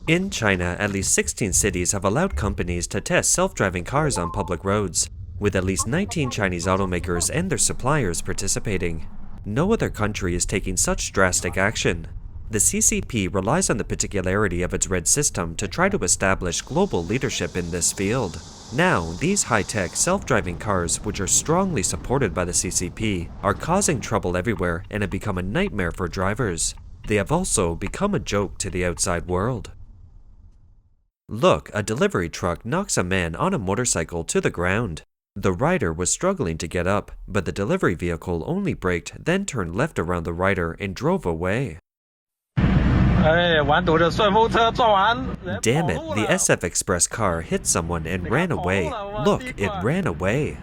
In China, at least 16 cities have allowed companies to test self-driving cars on public roads, with at least 19 Chinese automakers and their suppliers participating. No other country is taking such drastic action. The CCP relies on the particularity of its red system to try to establish global leadership in this field. Now, these high-tech self-driving cars, which are strongly supported by the CCP, are causing trouble everywhere and have become a nightmare for drivers. They have also become a joke to the outside world. Look, a delivery truck knocks a man on a motorcycle to the ground. The rider was struggling to get up, but the delivery vehicle only braked, then turned left around the rider and drove away. Damn it, the SF Express car hit someone and ran away. Look, it ran away.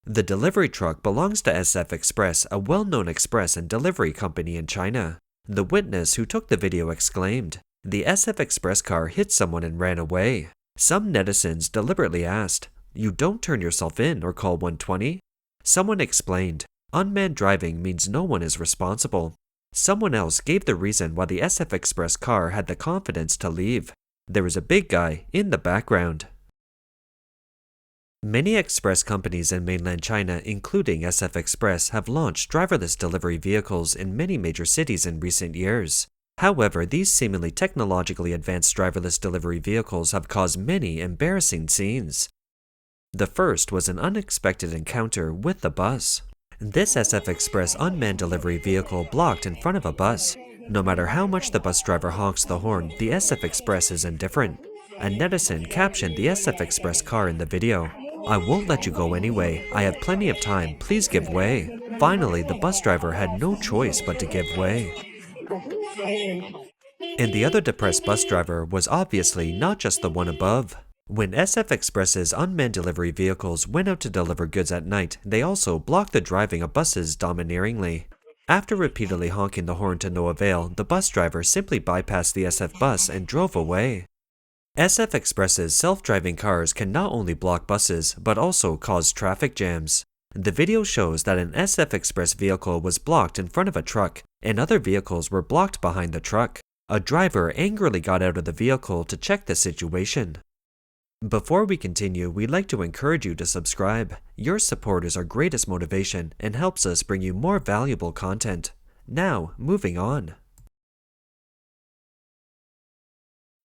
The delivery truck belongs to SF Express, a well-known express and delivery company in China. The witness who took the video exclaimed, "The SF Express car hit someone and ran away." Some netizens deliberately asked, "You don't turn yourself in or call 120?" Someone explained, "Unmanned driving means no one is responsible." Someone else gave the reason why the SF Express car had the confidence to leave. There was a big guy in the background. Many express companies in mainland China, including SF Express, have launched driverless delivery vehicles in many major cities in recent years. However, these seemingly technologically advanced driverless delivery vehicles have caused many embarrassing scenes. The first was an unexpected encounter with the bus. This SF Express unmanned delivery vehicle blocked in front of a bus. No matter how much the bus driver honks the horn, the SF Express is indifferent. A netizen captioned the SF Express car in the video. "I won't let you go anyway. I have plenty of time. Please give way." Finally, the bus driver had no choice but to give way. And the other depressed bus driver was obviously not just the one above. When SF Express's unmanned delivery vehicles went out to deliver goods at night, they also blocked the driving of buses domineeringly. After repeatedly honking the horn to no avail, the bus driver simply bypassed the SF bus and drove away. SF Express's self-driving cars can not only block buses, but also cause traffic jams. The video shows that an SF Express vehicle was blocked in front of a truck, and other vehicles were blocked behind the truck. A driver angrily got out of the vehicle to check the situation. Before we continue, we'd like to encourage you to subscribe. Your support is our greatest motivation and helps us bring you more valuable content. Now, moving on.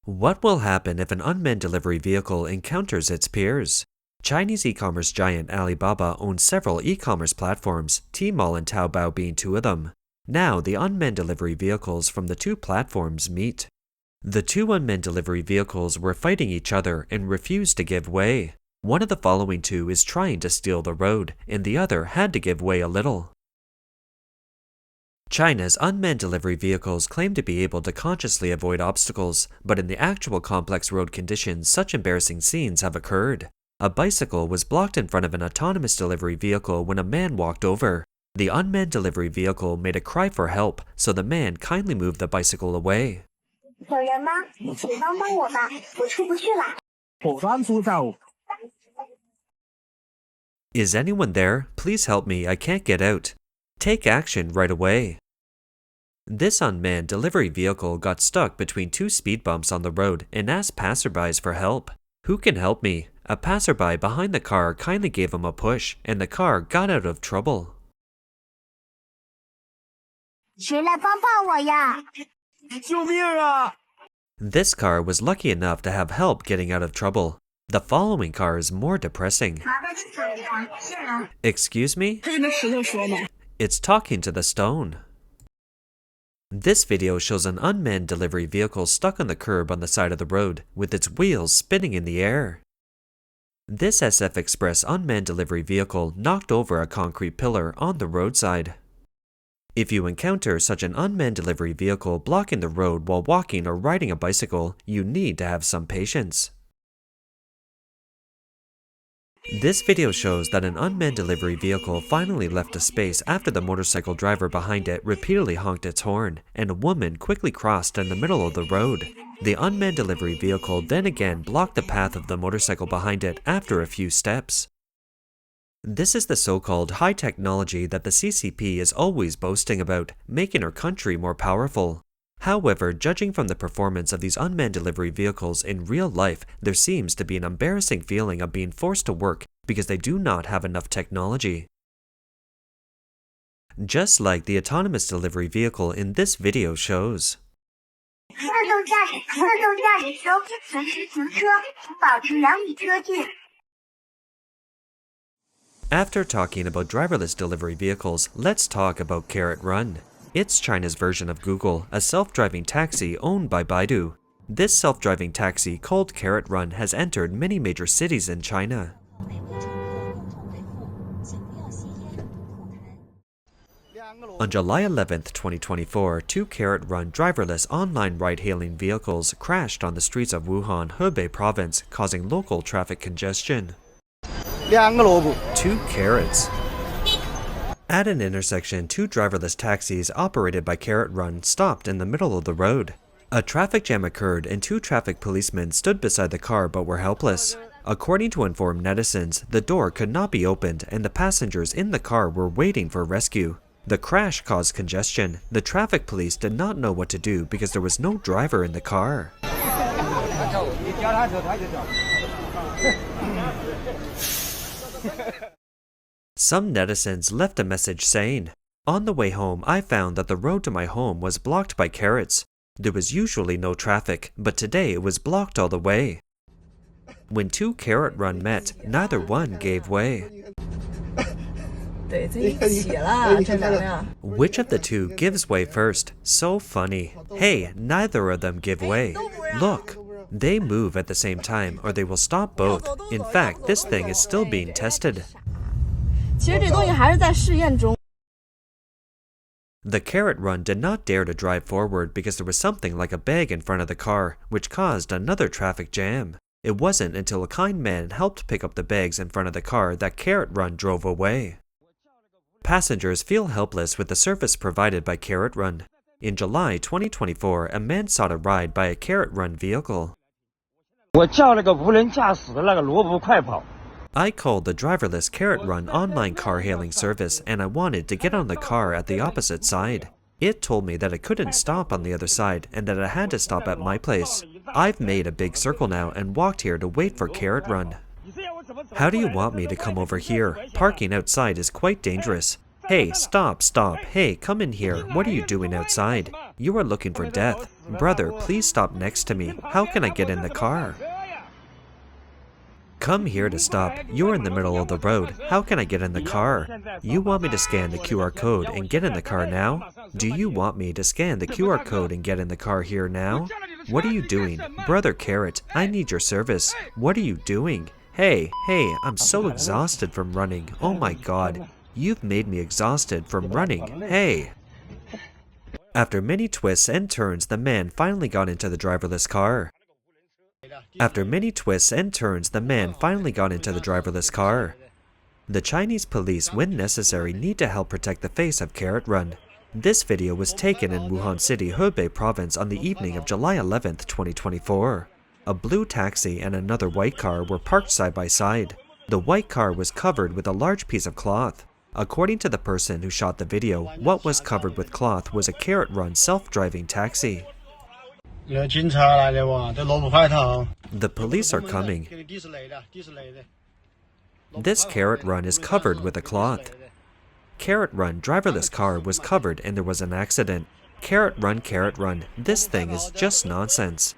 What will happen if an unmanned delivery vehicle encounters its peers? Chinese e-commerce giant Alibaba owns several e-commerce platforms, Tmall and Taobao being two of them. Now, the unmanned delivery vehicles from the two platforms meet. The two unmanned delivery vehicles were fighting each other and refused to give way. One of the following two is trying to steal the road, and the other had to give way a little. China's unmanned delivery vehicles claim to be able to consciously avoid obstacles, but in the actual complex road conditions, such embarrassing scenes have occurred. A bicycle was blocked in front of an autonomous delivery vehicle when a man walked over. The unmanned delivery vehicle made a cry for help, so the man kindly moved the bicycle away. Is anyone there? Please help me, I can't get out. Take action right away. This unmanned delivery vehicle got stuck between two speed bumps on the road and asked passerbys for help. "Who can help me?" A passerby behind the car kindly gave him a push, and the car got out of trouble. This car was lucky enough to have help getting out of trouble. The following car is more depressing. Excuse me? It's talking to the stone. This video shows an unmanned delivery vehicle stuck on the curb on the side of the road, with its wheels spinning in the air. This SF Express unmanned delivery vehicle knocked over a concrete pillar on the roadside. If you encounter such an unmanned delivery vehicle blocking the road while walking or riding a bicycle, you need to have some patience. This video shows that an unmanned delivery vehicle finally left a space after the motorcycle driver behind it repeatedly honked its horn, and a woman quickly crossed in the middle of the road. The unmanned delivery vehicle then again blocked the path of the motorcycle behind it after a few steps. This is the so-called high technology that the CCP is always boasting about, making our country more powerful. However, judging from the performance of these unmanned delivery vehicles in real life, there seems to be an embarrassing feeling of being forced to work because they do not have enough technology. Just like the autonomous delivery vehicle in this video shows. After talking about driverless delivery vehicles, let's talk about Carrot Run. It's China's version of Google, a self-driving taxi owned by Baidu. This self-driving taxi called Carrot Run has entered many major cities in China. On July 11, 2024, two Carrot Run driverless online ride-hailing vehicles crashed on the streets of Wuhan, Hebei province, causing local traffic congestion. 2 carrots. At an intersection, two driverless taxis operated by Carrot Run stopped in the middle of the road. A traffic jam occurred and two traffic policemen stood beside the car but were helpless. According to informed netizens, the door could not be opened and the passengers in the car were waiting for rescue. The crash caused congestion. The traffic police did not know what to do because there was no driver in the car. Some netizens left a message saying, "On the way home, I found that the road to my home was blocked by carrots. There was usually no traffic, but today it was blocked all the way." When two Carrot Run met, neither one gave way. Which of the two gives way first? So funny. Hey, neither of them give way. Look, they move at the same time or they will stop both. In fact, this thing is still being tested. The Carrot Run did not dare to drive forward because there was something like a bag in front of the car, which caused another traffic jam. It wasn't until a kind man helped pick up the bags in front of the car that Carrot Run drove away. Passengers feel helpless with the service provided by Carrot Run. In July 2024, a man sought a ride by a Carrot Run vehicle. I called the driverless Carrot Run online car-hailing service and I wanted to get on the car at the opposite side. It told me that it couldn't stop on the other side and that it had to stop at my place. I've made a big circle now and walked here to wait for Carrot Run. How do you want me to come over here? Parking outside is quite dangerous. Hey, stop. Hey, come in here. What are you doing outside? You are looking for death. Brother, please stop next to me. How can I get in the car? Come here to stop. You're in the middle of the road. How can I get in the car? You want me to scan the QR code and get in the car now? Do you want me to scan the QR code and get in the car here now? What are you doing? Brother Carrot, I need your service. What are you doing? Hey, I'm so exhausted from running. Oh my god. You've made me exhausted from running. Hey. After many twists and turns, the man finally got into the driverless car. The Chinese police, when necessary, need to help protect the face of Carrot Run. This video was taken in Wuhan City, Hebei province on the evening of July 11, 2024. A blue taxi and another white car were parked side by side. The white car was covered with a large piece of cloth. According to the person who shot the video, what was covered with cloth was a Carrot Run self-driving taxi. The police are coming. This Carrot Run is covered with a cloth. Carrot Run driverless car was covered and there was an accident. Carrot Run, this thing is just nonsense.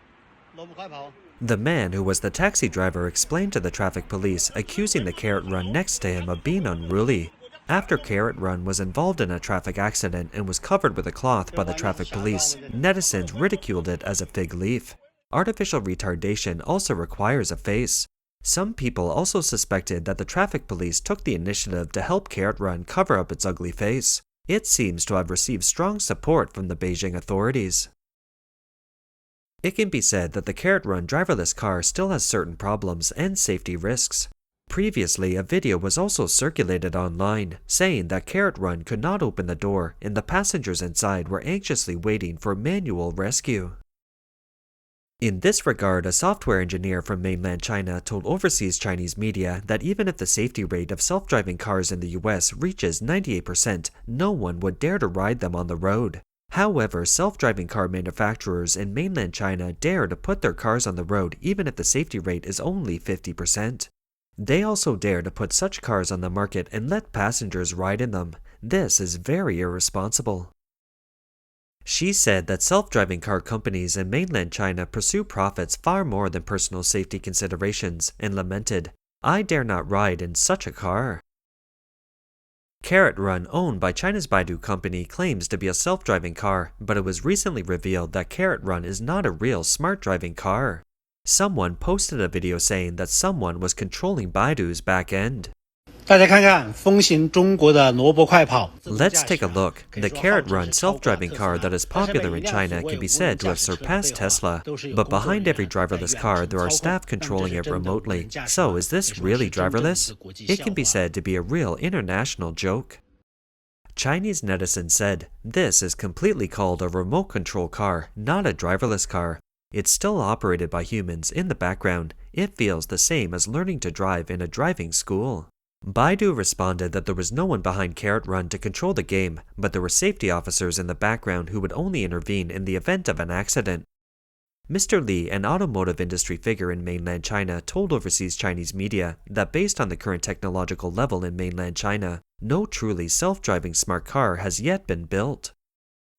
The man who was the taxi driver explained to the traffic police, accusing the Carrot Run next to him of being unruly. After Carrot Run was involved in a traffic accident and was covered with a cloth by the traffic police, netizens ridiculed it as a fig leaf. Artificial retardation also requires a face. Some people also suspected that the traffic police took the initiative to help Carrot Run cover up its ugly face. It seems to have received strong support from the Beijing authorities. It can be said that the Carrot Run driverless car still has certain problems and safety risks. Previously, a video was also circulated online, saying that Carrot Run could not open the door and the passengers inside were anxiously waiting for manual rescue. In this regard, a software engineer from mainland China told overseas Chinese media that even if the safety rate of self-driving cars in the US reaches 98%, no one would dare to ride them on the road. However, self-driving car manufacturers in mainland China dare to put their cars on the road even if the safety rate is only 50%. They also dare to put such cars on the market and let passengers ride in them. This is very irresponsible. She said that self-driving car companies in mainland China pursue profits far more than personal safety considerations and lamented, "I dare not ride in such a car." Carrot Run, owned by China's Baidu company, claims to be a self-driving car, but it was recently revealed that Carrot Run is not a real smart driving car. Someone posted a video saying that someone was controlling Baidu's back end. Let's take a look. The Carrot Run self-driving car that is popular in China can be said to have surpassed Tesla, but behind every driverless car there are staff controlling it remotely. So is this really driverless? It can be said to be a real international joke. Chinese netizens said, "This is completely called a remote control car, not a driverless car. It's still operated by humans in the background. It feels the same as learning to drive in a driving school." Baidu responded that there was no one behind Carrot Run to control the game, but there were safety officers in the background who would only intervene in the event of an accident. Mr. Li, an automotive industry figure in mainland China, told overseas Chinese media that based on the current technological level in mainland China, no truly self-driving smart car has yet been built.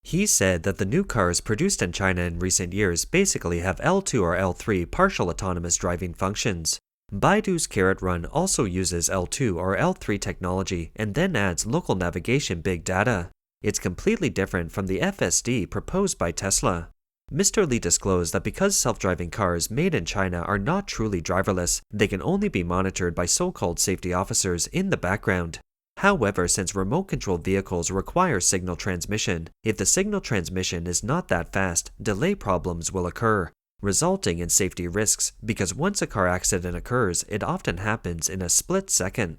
He said that the new cars produced in China in recent years basically have L2 or L3 partial autonomous driving functions. Baidu's Carrot Run also uses L2 or L3 technology and then adds local navigation big data. It's completely different from the FSD proposed by Tesla. Mr. Li disclosed that because self-driving cars made in China are not truly driverless, they can only be monitored by so-called safety officers in the background. However, since remote-controlled vehicles require signal transmission, if the signal transmission is not that fast, delay problems will occur, resulting in safety risks, because once a car accident occurs, it often happens in a split second.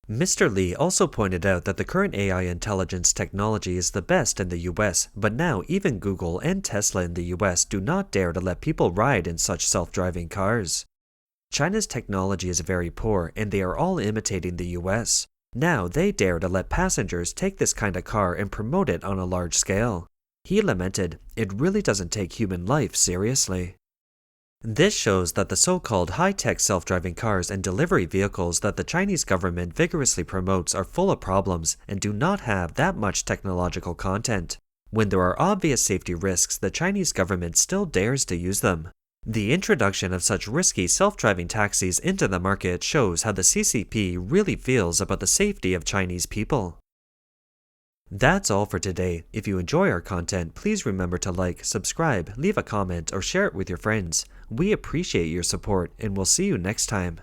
Mr. Li also pointed out that the current AI intelligence technology is the best in the US, but now even Google and Tesla in the US do not dare to let people ride in such self-driving cars. China's technology is very poor, and they are all imitating the US. Now they dare to let passengers take this kind of car and promote it on a large scale. He lamented, "It really doesn't take human life seriously." This shows that the so-called high-tech self-driving cars and delivery vehicles that the Chinese government vigorously promotes are full of problems and do not have that much technological content. When there are obvious safety risks, the Chinese government still dares to use them. The introduction of such risky self-driving taxis into the market shows how the CCP really feels about the safety of Chinese people. That's all for today. If you enjoy our content, please remember to like, subscribe, leave a comment, or share it with your friends. We appreciate your support, and we'll see you next time.